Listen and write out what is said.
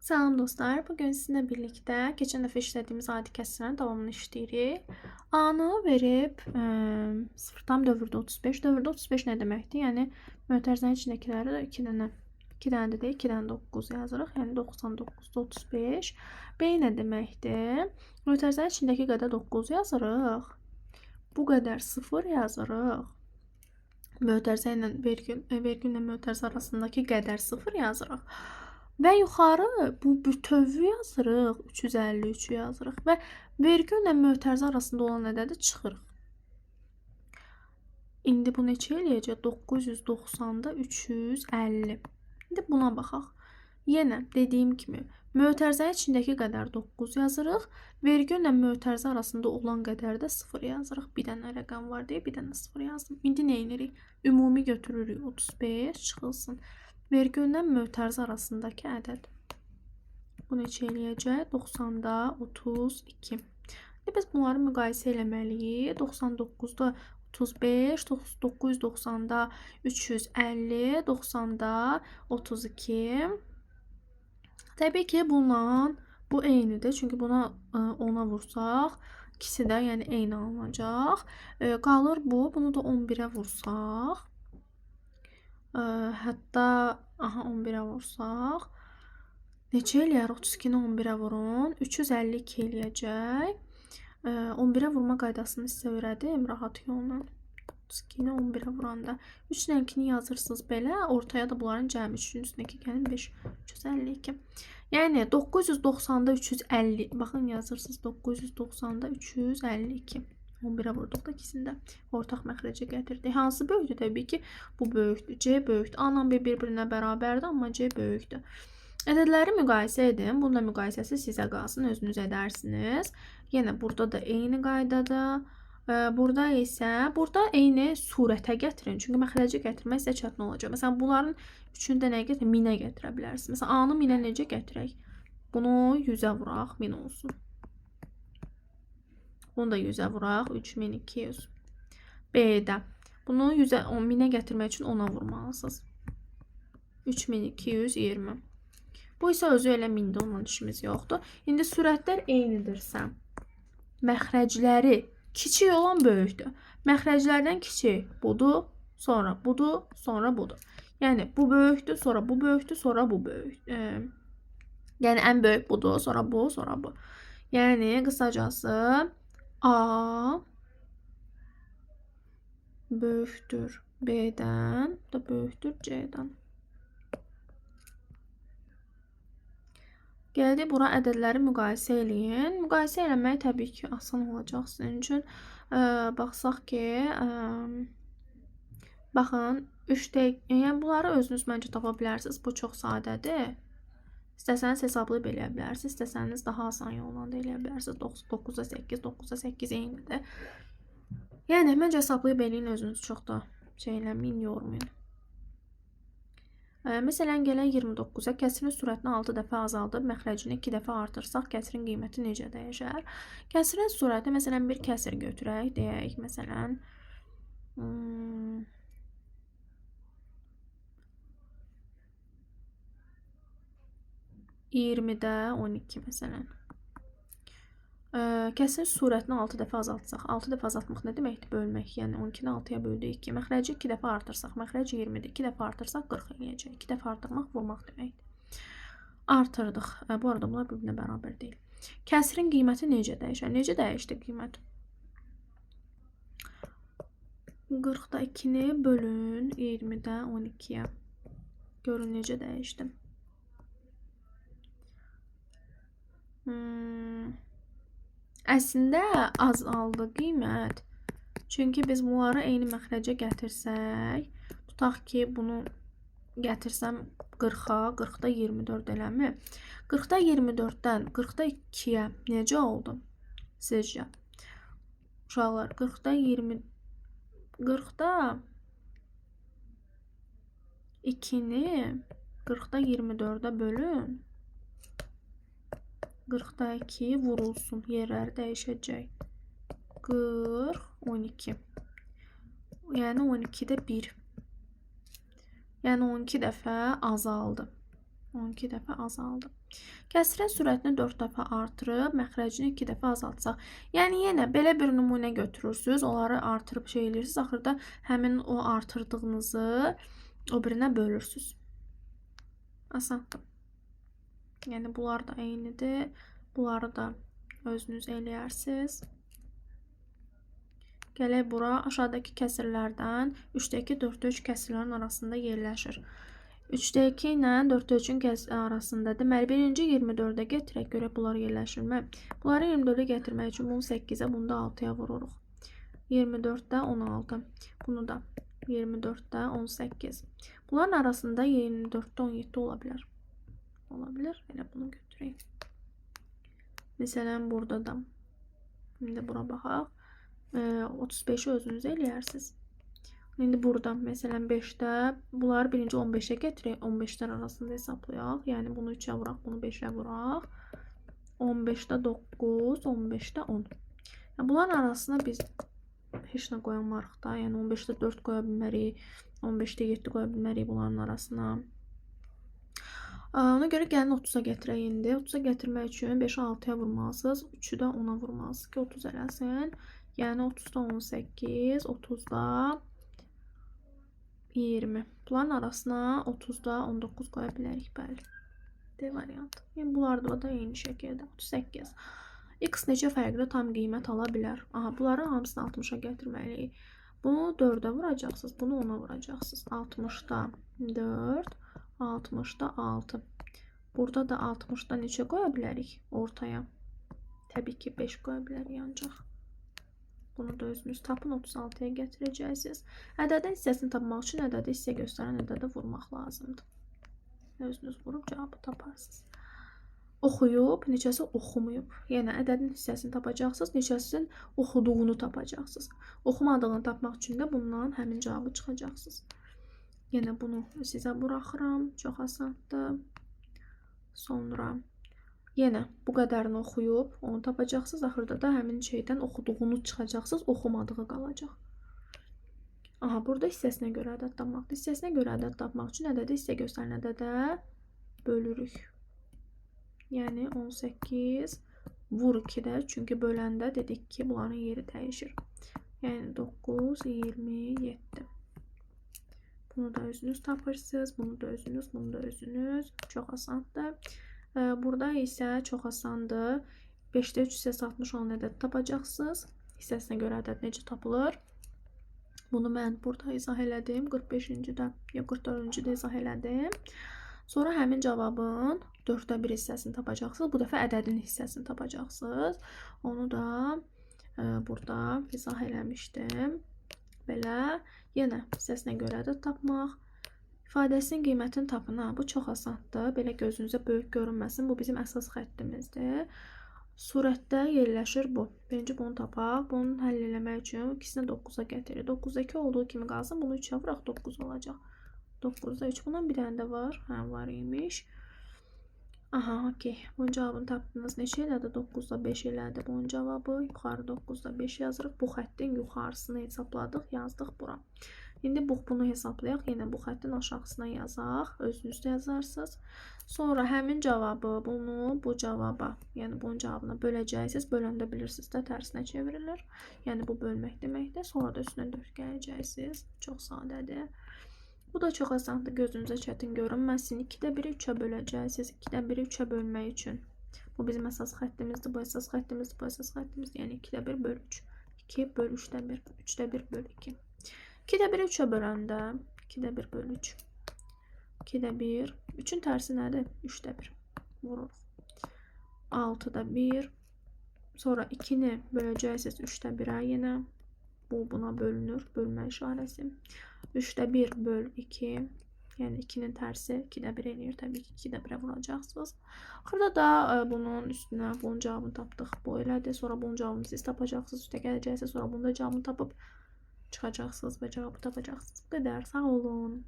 Salam dostlar, bugün sizinle birlikte geçen dəfə işlədiyimiz adi kəsrlərin davamını işləyirik. A-nı verib 0 dövrdə 35. Dövrdə 35 nə deməkdir? Yəni mötərizənin içindəkiləri 2 dənə, 2 dənə də deyil, 2 dənə 9 yazırıq. Yəni 99-da 35. B nə deməkdir? Mötərizənin içindəki qədər 9 yazırıq. Bu qədər 0 yazırıq. Mötərizə ilə vergüllə mötərizə arasındakı qədər 0 yazırıq. Və yuxarı bu bütövü yazırıq, 353 yazırıq və vergüllə mötərizə arasında olan ədədi çıxırıq. İndi bu neçə eləyəcək? 990-da 350. İndi buna baxaq. Yenə dediyim kimi, mötərizənin içindəki qədər 9 yazırıq, vergüllə mötərizə arasında olan qədər də 0 yazırıq. Bir dənə rəqəm var deyə bir dənə 0 yazdım. İndi nə edirik? Ümumi götürürük, 35 çıxılsın. Vergüllə mötərizə arasındakı ədəd. Bu neçə eləyəcək? 90-da 32. İndi biz bunları müqayisə eləməliyik. 99-da 35, 990-da 350, 90-da 32. Təbii ki, bundan bu eynidir. Çünki buna 10'a vursaq, ikisi də yəni eyni alınacaq. Qalır bu. Bunu da 11'ə vursaq. Hətta 11'ə vursaq. Neçə eləyər? 32-ni 11'ə vurun. 352 eləyəcək. 11'ə vurma qaydasını sizə öyrədim rahat yolla. 32-ni 11'ə vuranda 3 rəngini yazırsınız belə. Ortaya da bunların cəmi 3-ün üstündəki gəlin 5. 352. Yəni 990-da 350. Baxın yazırsınız 990-da 352. 11'ə vurduqda ikisində ortaq məxrəcə gətirdik. Hansı böyükdür? Təbii ki, bu böyükdür. C böyükdür. A ilə B bir-birinə bərabərdir, amma C böyükdür. Ədədləri müqayisə edin. Bunun da müqayisəsi sizə qalsın, özünüz edərsiniz. Yenə burada da eyni qaydadır. Burada isə eyni surətə gətirin. Çünki məxrəci gətirmək sizə çətin olacaq. Məsələn, bunların üçünü də nəyə gətirin? Minə gətirə bilərsiniz. Məsələn, A-nı minə necə gətirək? Bunu 100'ə vuraq, 1000 olsun. Bunu da 100'ə vuraq, 3200. B-də. Bunu 100'ə, 1000'ə gətirmək üçün 10'a vurmalısınız. 3220. Bu isə özü elə 1000'də, ondan işimiz yoxdur. İndi sürətlər eynidirsə, məxrəcləri kiçik olan böyükdür. Məxrəclərdən kiçik budur, sonra budur, sonra budur. Yəni bu böyükdür, sonra bu böyükdür, sonra bu böyükdür. Yəni ən böyük budur, sonra bu, sonra bu. Yəni qısacası A böyükdür B-dən, bu da böyükdür C-dən. Gəldi bura ədədləri müqayisə eləyin. Müqayisə eləmək təbii ki, asan olacaq sizin üçün. Baxsaq ki, baxın, 3 dəqiqə, yəni bunları özünüz məncə tapa bilərsiniz. Bu çox sadədir. İstəsəniz hesablayıb eləyə bilərsiniz. İstəsəniz daha asan yolla da eləyə bilərsiniz. 9'da 8, 9'da 8 eynidir. Yəni məncə hesablayıb eləyin, özünüz çox da şey eləməyin, yormayın. Məsələn, gələk 29'a kəsrin sürətini 6 dəfə azaldıb, məxrəcini 2 dəfə artırsaq, kəsrin qiyməti necə dəyişər? Kəsrin sürəti, məsələn, bir kəsr götürək, deyək, məsələn, 20'də 12, məsələn. Kəsrin sürətini 6 dəfə azaltsaq. 6 dəfə azaltmaq nə deməkdir? Bölmək. Yəni 12'ni 6'ya böldük 2. Məxrəci 2 dəfə artırsaq. Məxrəc 20'dir. 2 dəfə artırsaq 40 eləyəcək. 2 dəfə artırmaq vurmaq deməkdir. Artırdıq. Bu arada bunlar bir-birinə bərabər deyil. Kəsrin qiyməti necə dəyişər? Necə dəyişdi qiymət? 40'da 2'ni bölün 20'də 12'yə. Görün necə dəyişdi. Əslində azaldı qiymət. Çünki biz bunları eyni məxrəcə gətirsək, tutaq ki, bunu gətirsəm 40'a, 40'da 24 eləmi? 40'da 24'dən 40'da 2'yə necə oldu? Sizcə? Uşaqlar, 40'da 2'ni 40'da 24'ə bölün. 40'da 2 vurulsun. Yerləri dəyişəcək. 40, 12. Yəni 12'də 1. Yəni 12 dəfə azaldı. 12 dəfə azaldı. Kəsrin sürətini 4 dəfə artırıb, məxrəcini 2 dəfə azaltsaq. Yəni, yenə belə bir nümunə götürürsünüz, onları artırıb şey edirsiniz. Axırda həmin o artırdığınızı o birinə bölürsünüz. Asandır. Yəni, bunlar da eynidir. Bunları da özünüz eləyərsiniz. Gələk bura aşağıdakı kəsirlərdən 3-də 2, 4-də 3 kəsirlərin arasında yerləşir. 3-də 2 ilə 4-də 3-ün arasında. Deməli, birinci 24-də gətirək, görək bunlar yerləşirmi? Bunları 24-də gətirmək üçün bunu 8-ə, bunu da 6-ya vururuq. 24-də 16. Bunu da 24-də 18. Bunların arasında 24-də 17 ola bilər. Ola bilər. Elə bunu götürək. Məsələn, burada da. İndi bura baxaq. 35-i özünüz eləyərsiniz. İndi burada, məsələn, 5-də, bunları birinci 15-ə gətirək, 15-lər arasında hesablayaq. Yəni, bunu 3-ə vuraq, bunu 5-ə vuraq. 15-də 9, 15-də 10. Yəni, bunların arasında biz heç nə qoyamarıq da. Yəni, 15-də 4 qoya bilmərik, 15-də 7 qoya bilmərik bunların arasına. Ona görə gəlin 30-a gətirək indi. 30-a gətirmək üçün 5-ə 6-ya vurmalısınız, 3-ü də 10-a vurmalısınız ki, 30 eləsin. Yəni 30-da 18, 30-da 20. Bunların arasına 30-da 19 qoya bilərik, bəli. D variantı. Yəni bunlarda da eyni şəkildə 38. X necə fərqli tam qiymət ala bilər? Aha, bunların hamısını 60-a gətirməliyik. Bunu 4-ə vuracaqsınız, bunu 10-a vuracaqsınız. 60-da 4, 60-da 6. Burada da 60-da neçə qoya bilərik ortaya? Təbii ki, 5 qoya bilərik ancaq. Bunu da özünüz tapın, 36-ya gətirəcəksiniz. Ədədin hissəsini tapmaq üçün ədədi hissə göstərən ədədə vurmaq lazımdır. Özünüz vurub cavabı taparsınız. Oxuyub, neçəsi oxumayıb. Yəni, ədədin hissəsini tapacaqsınız, neçəsinin oxuduğunu tapacaqsınız. Oxumadığını tapmaq üçün də bundan həmin cavabı çıxacaqsınız. Yəni, bunu sizə buraxıram. Çox asandır. Sonra yenə bu qədərini oxuyub, onu tapacaqsınız. Axırda da həmin şeydən oxuduğunu çıxacaqsınız, oxumadığı qalacaq. Aha, burada hissəsinə görə ədəd tapmaqdır. Hissəsinə görə ədəd tapmaq üçün ədədi hissə göstərən ədədə bölürük. Yəni 18 vur 2-də, çünki böləndə dedik ki, bunların yeri dəyişir. Yəni 9, 27. Bunu da özünüz tapırsınız, bunu da özünüz, bunu da özünüz. Çox asandır. Burada isə çox asandır. 5-də 3 hissəsi 60 olan ədəd tapacaqsınız. Hissəsinə görə ədəd necə tapılır? Bunu mən burada izah elədim. 45-də, ya 44-də izah elədim. Sonra həmin cavabın 4-də 1 hissəsini tapacaqsınız. Bu dəfə ədədin hissəsini tapacaqsınız. Onu da burada izah eləmişdim. Belə, yenə hissəsinə görə ədəd tapmaq. İfadəsinin qiymətini tapın. Bu çox asandır. Belə gözünüzə böyük görünməsin. Bu bizim əsas xəttimizdir. Surətdə yerləşir bu. Birinci bunu tapaq. Bunu həll eləmək üçün ikisini 9-a gətirir. 9-da 2 olduğu kimi qalsın. Bunu 3-ə vuraq, 9 olacaq. 9-da 3. Bundan bir dənə də var. Hə, var imiş. Aha, okey. Bunun cavabını tapdınız. Neçə elədi? 9-da 5 elədi. Bunun cavabı yuxarı 9-da 5 yazırıq. Bu xəttin yuxarısını hesabladıq, yazdıq bura. İndi bunu hesablayaq. Yenə bu xəttin aşağısına yazaq. Özünüz də yazarsınız. Sonra həmin cavabı bunu bu cavaba, yəni bunun cavabına böləcəksiniz. Böləndə bilirsiniz də tərsinə çevrilir. Yəni bu bölmək deməkdir. Sonra da üstünə 4 gələcəksiniz. Çox sadədir. Bu da çox asandır. Gözünüzə çətin görünməsin. 2-də 1-i 3-ə böləcəksiniz. 2-də 1-i 3-ə bölmək üçün. Bu bizim əsas xəttimizdir. Bu əsas xəttimizdir. Bu əsas xəttimizdir. Yəni 2-də 1 böl 3. 2 böl 3-də 1. 3-də 1 böl 2. 2-də 1-i 3-ə böləndə 2-də 1 böl 3. 2-də 1. 3-ün tərsi nədir? 3-də 1. Vururuq. 6-da 1. Sonra 2-ni böləcəksiniz 3-də 1-ə yenə. Bu buna bölünür. Bölmə işarəsi. 3-də 1 böl 2. Yəni 2-nin tərsi 2-də 1 eləyir. Təbii ki, 2-də 1-ə vuracaqsınız. Axırda da bunun üstünə bunun cavabını tapdıq. Bu elədir. Sonra bunun cavabını siz tapacaqsınız. Üstə gələcəksiniz. Sonra bunun da cavabını tapıb çıxacaqsınız və cavabı tapacaqsınız. Bu qədər. Sağ olun.